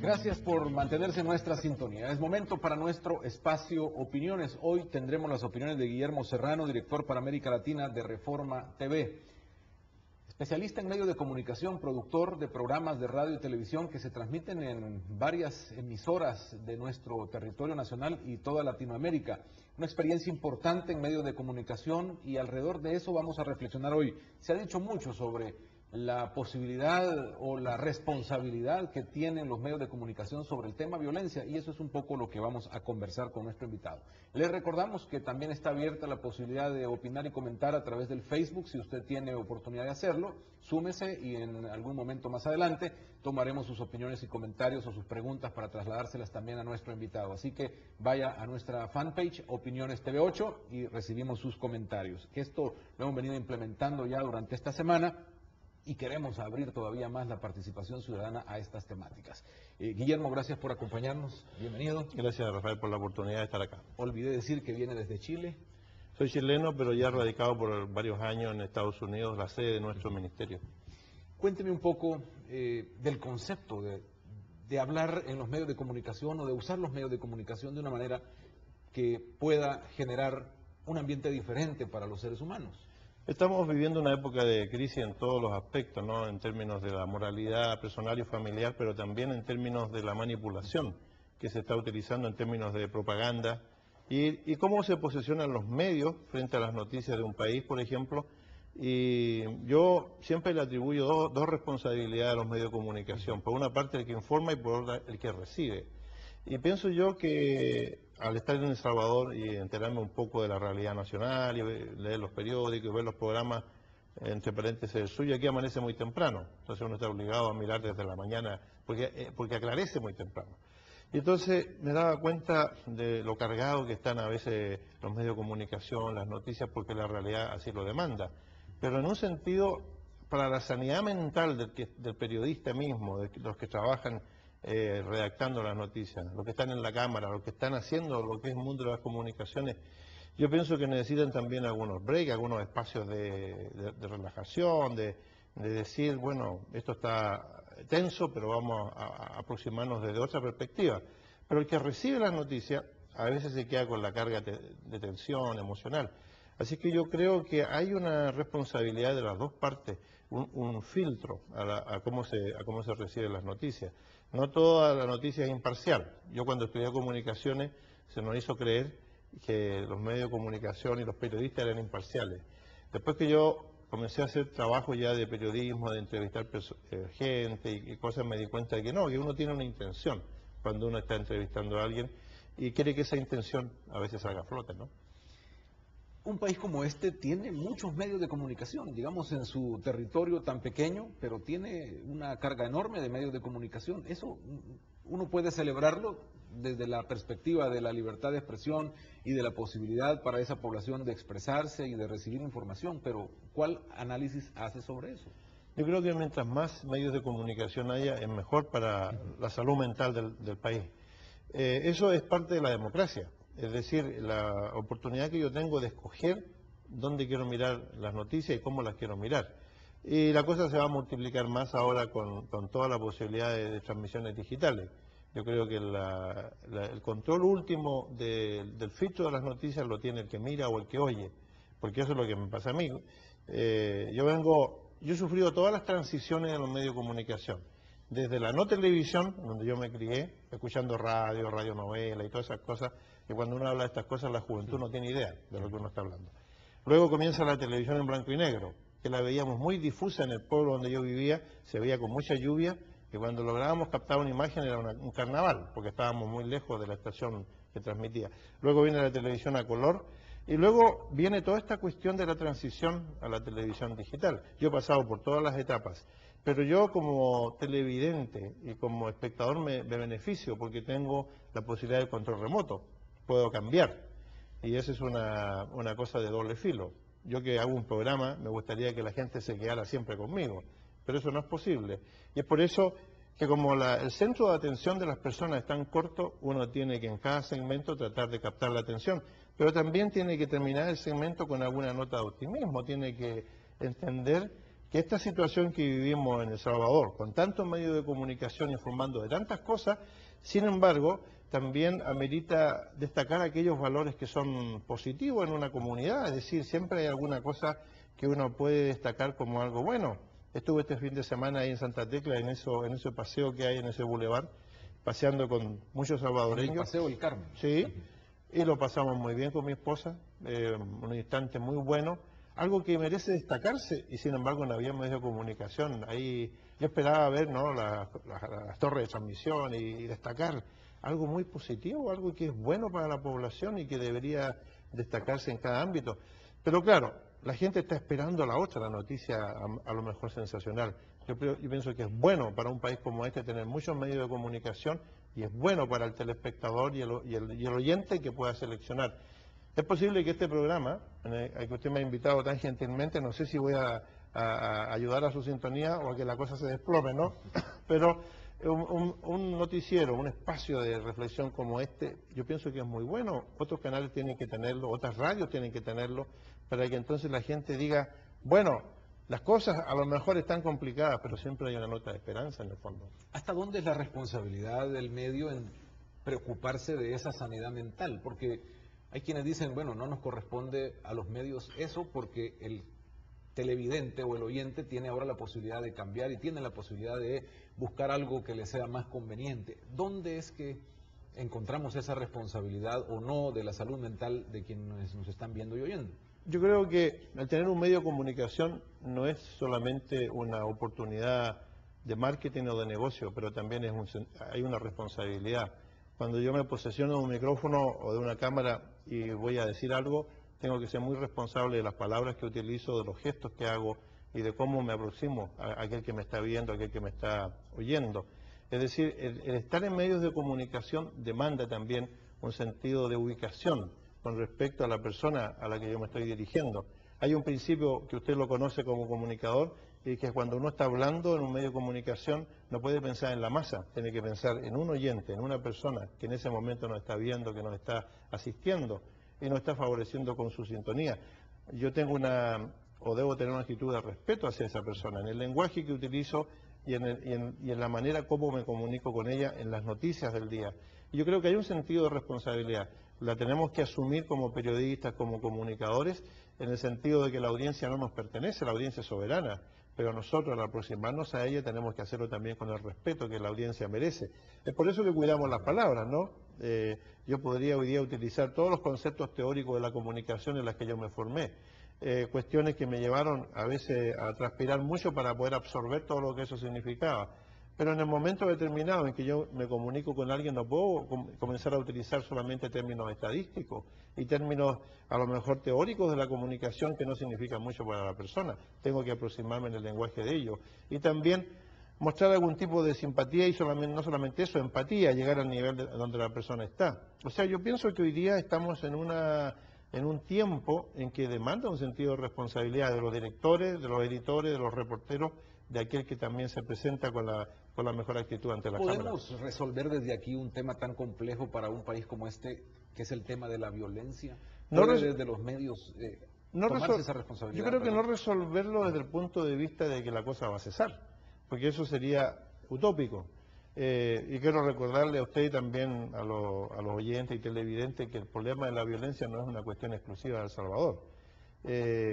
Gracias por mantenerse en nuestra sintonía. Es momento para nuestro espacio Opiniones. Hoy tendremos las opiniones de Guillermo Serrano, director para América Latina de Reforma TV. Especialista en medios de comunicación, productor de programas de radio y televisión que se transmiten en varias emisoras de nuestro territorio nacional y toda Latinoamérica. Una experiencia importante en medios de comunicación y alrededor de eso vamos a reflexionar hoy. Se ha dicho mucho sobre la posibilidad o la responsabilidad que tienen los medios de comunicación sobre el tema violencia, y eso es un poco lo que vamos a conversar con nuestro invitado. Les recordamos que también está abierta la posibilidad de opinar y comentar a través del Facebook. Si usted tiene oportunidad de hacerlo, súmese y en algún momento más adelante tomaremos sus opiniones y comentarios o sus preguntas para trasladárselas también a nuestro invitado. Así que vaya a nuestra fanpage Opiniones TV8 y recibimos sus comentarios. Esto lo hemos venido implementando ya durante esta semana y queremos abrir todavía más la participación ciudadana a estas temáticas. Guillermo, gracias por acompañarnos. Bienvenido. Gracias, Rafael, por la oportunidad de estar acá. Olvidé decir que viene desde Chile. Soy chileno, pero ya radicado por varios años en Estados Unidos, la sede de nuestro ministerio. Cuénteme un poco del concepto de hablar en los medios de comunicación o de usar los medios de comunicación de una manera que pueda generar un ambiente diferente para los seres humanos. Estamos viviendo una época de crisis en todos los aspectos, ¿no? En términos de la moralidad personal y familiar, pero también en términos de la manipulación que se está utilizando en términos de propaganda y cómo se posicionan los medios frente a las noticias de un país, por ejemplo. Y yo siempre le atribuyo dos responsabilidades a los medios de comunicación. Por una parte el que informa y por otra el que recibe. Y pienso yo que al estar en El Salvador y enterarme un poco de la realidad nacional y leer los periódicos y ver los programas, entre paréntesis el suyo, aquí amanece muy temprano. Entonces uno está obligado a mirar desde la mañana porque aclarece muy temprano. Y entonces me daba cuenta de lo cargado que están a veces los medios de comunicación, las noticias, porque la realidad así lo demanda. Pero en un sentido, para la sanidad mental del periodista mismo, de los que trabajan redactando las noticias, los que están en la cámara, los que están haciendo lo que es el mundo de las comunicaciones, yo pienso que necesitan también algunos breaks, algunos espacios de relajación, de decir, bueno, esto está tenso, pero vamos a aproximarnos desde otra perspectiva. Pero el que recibe las noticias a veces se queda con la carga de tensión emocional. Así que yo creo que hay una responsabilidad de las dos partes, un filtro a cómo se reciben las noticias. No toda la noticia es imparcial. Yo cuando estudié comunicaciones se nos hizo creer que los medios de comunicación y los periodistas eran imparciales. Después que yo comencé a hacer trabajo ya de periodismo, de entrevistar gente y cosas, me di cuenta de que no, que uno tiene una intención cuando uno está entrevistando a alguien y quiere que esa intención a veces salga a flote, ¿no? Un país como este tiene muchos medios de comunicación, digamos en su territorio tan pequeño, pero tiene una carga enorme de medios de comunicación. Eso uno puede celebrarlo desde la perspectiva de la libertad de expresión y de la posibilidad para esa población de expresarse y de recibir información, pero ¿cuál análisis hace sobre eso? Yo creo que mientras más medios de comunicación haya, es mejor para la salud mental del país. Eso es parte de la democracia. Es decir, la oportunidad que yo tengo de escoger dónde quiero mirar las noticias y cómo las quiero mirar. Y la cosa se va a multiplicar más ahora con toda la posibilidad de transmisiones digitales. Yo creo que el control último del filtro de las noticias lo tiene el que mira o el que oye, porque eso es lo que me pasa a mí. Yo he sufrido todas las transiciones en los medios de comunicación. Desde la no televisión, donde yo me crié, escuchando radionovela y todas esas cosas, que cuando uno habla de estas cosas la juventud no tiene idea de lo que uno está hablando. Luego comienza la televisión en blanco y negro, que la veíamos muy difusa en el pueblo donde yo vivía, se veía con mucha lluvia, que cuando lográbamos captar una imagen era un carnaval, porque estábamos muy lejos de la estación que transmitía. Luego viene la televisión a color, y luego viene toda esta cuestión de la transición a la televisión digital. Yo he pasado por todas las etapas. Pero yo como televidente y como espectador me beneficio porque tengo la posibilidad de control remoto, puedo cambiar y eso es una cosa de doble filo. Yo que hago un programa me gustaría que la gente se quedara siempre conmigo, pero eso no es posible y es por eso que como el centro de atención de las personas es tan corto, uno tiene que en cada segmento tratar de captar la atención, pero también tiene que terminar el segmento con alguna nota de optimismo, tiene que entender que esta situación que vivimos en El Salvador, con tantos medios de comunicación informando de tantas cosas, sin embargo, también amerita destacar aquellos valores que son positivos en una comunidad, es decir, siempre hay alguna cosa que uno puede destacar como algo bueno. Estuve este fin de semana ahí en Santa Tecla, en ese paseo que hay en ese bulevar, paseando con muchos salvadoreños. El Paseo del Carmen. Sí, y lo pasamos muy bien con mi esposa, un instante muy bueno, algo que merece destacarse, y sin embargo no había medios de comunicación. Ahí yo esperaba ver, ¿no?, las torres de transmisión y destacar algo muy positivo, algo que es bueno para la población y que debería destacarse en cada ámbito. Pero claro, la gente está esperando la otra, la noticia a lo mejor sensacional. Yo pienso que es bueno para un país como este tener muchos medios de comunicación y es bueno para el telespectador y el oyente que pueda seleccionar. Es posible que este programa, al que usted me ha invitado tan gentilmente, no sé si voy a ayudar a su sintonía o a que la cosa se desplome, ¿no? Pero un noticiero, un espacio de reflexión como este, yo pienso que es muy bueno. Otros canales tienen que tenerlo, otras radios tienen que tenerlo, para que entonces la gente diga, bueno, las cosas a lo mejor están complicadas, pero siempre hay una nota de esperanza en el fondo. ¿Hasta dónde es la responsabilidad del medio en preocuparse de esa sanidad mental? Porque hay quienes dicen, bueno, no nos corresponde a los medios eso porque el televidente o el oyente tiene ahora la posibilidad de cambiar y tiene la posibilidad de buscar algo que le sea más conveniente. ¿Dónde es que encontramos esa responsabilidad o no de la salud mental de quienes nos están viendo y oyendo? Yo creo que el tener un medio de comunicación no es solamente una oportunidad de marketing o de negocio, pero también hay una responsabilidad. Cuando yo me posesiono de un micrófono o de una cámara y voy a decir algo, tengo que ser muy responsable de las palabras que utilizo, de los gestos que hago y de cómo me aproximo a aquel que me está viendo, a aquel que me está oyendo. Es decir, el estar en medios de comunicación demanda también un sentido de ubicación con respecto a la persona a la que yo me estoy dirigiendo. Hay un principio que usted lo conoce como comunicador y que cuando uno está hablando en un medio de comunicación no puede pensar en la masa, tiene que pensar en un oyente, en una persona que en ese momento nos está viendo, que nos está asistiendo y nos está favoreciendo con su sintonía. Yo tengo debo tener una actitud de respeto hacia esa persona, en el lenguaje que utilizo y en la manera como me comunico con ella en las noticias del día. Y yo creo que hay un sentido de responsabilidad. La tenemos que asumir como periodistas, como comunicadores, en el sentido de que la audiencia no nos pertenece, la audiencia es soberana, pero nosotros al aproximarnos a ella tenemos que hacerlo también con el respeto que la audiencia merece. Es por eso que cuidamos las palabras, ¿no? Yo podría hoy día utilizar todos los conceptos teóricos de la comunicación en las que yo me formé, cuestiones que me llevaron a veces a transpirar mucho para poder absorber todo lo que eso significaba. Pero en el momento determinado en que yo me comunico con alguien no puedo comenzar a utilizar solamente términos estadísticos y términos a lo mejor teóricos de la comunicación que no significan mucho para la persona. Tengo que aproximarme en el lenguaje de ellos. Y también mostrar algún tipo de simpatía y no solamente eso, empatía, llegar al nivel donde la persona está. O sea, yo pienso que hoy día estamos en un tiempo en que demanda un sentido de responsabilidad de los directores, de los editores, de los reporteros, de aquel que también se presenta con la mejor actitud ante la cámara. ¿Podemos resolver desde aquí un tema tan complejo para un país como este, que es el tema de la violencia? Desde los medios tomarse esa responsabilidad. Yo creo que no resolverlo desde el punto de vista de que la cosa va a cesar, porque eso sería utópico. Y quiero recordarle a usted y también a los oyentes y televidentes que el problema de la violencia no es una cuestión exclusiva de El Salvador.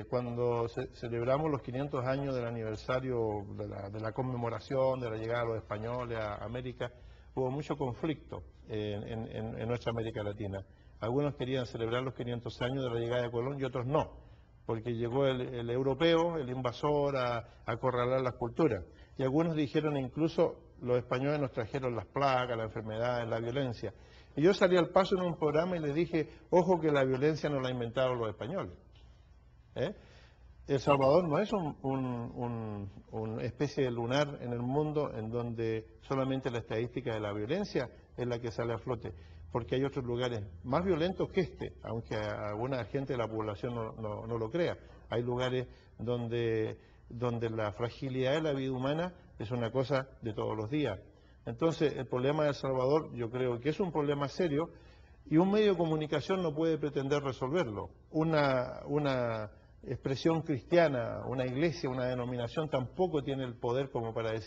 Cuando celebramos los 500 años del aniversario de la conmemoración de la llegada de los españoles a América, hubo mucho conflicto en nuestra América Latina. Algunos querían celebrar los 500 años de la llegada de Colón y otros no, porque llegó el europeo, el invasor, a acorralar las culturas. Y algunos dijeron incluso los españoles nos trajeron las plagas, las enfermedades, la violencia. Y yo salí al paso en un programa y le dije, ojo que la violencia no la inventaron los españoles. El Salvador no es una especie de lunar en el mundo en donde solamente la estadística de la violencia es la que sale a flote, porque hay otros lugares más violentos que este, aunque alguna gente de la población no lo crea. Hay lugares donde la fragilidad de la vida humana es una cosa de todos los días. Entonces, el problema de El Salvador yo creo que es un problema serio y un medio de comunicación no puede pretender resolverlo. Una expresión cristiana, una iglesia, una denominación, tampoco tiene el poder como para decir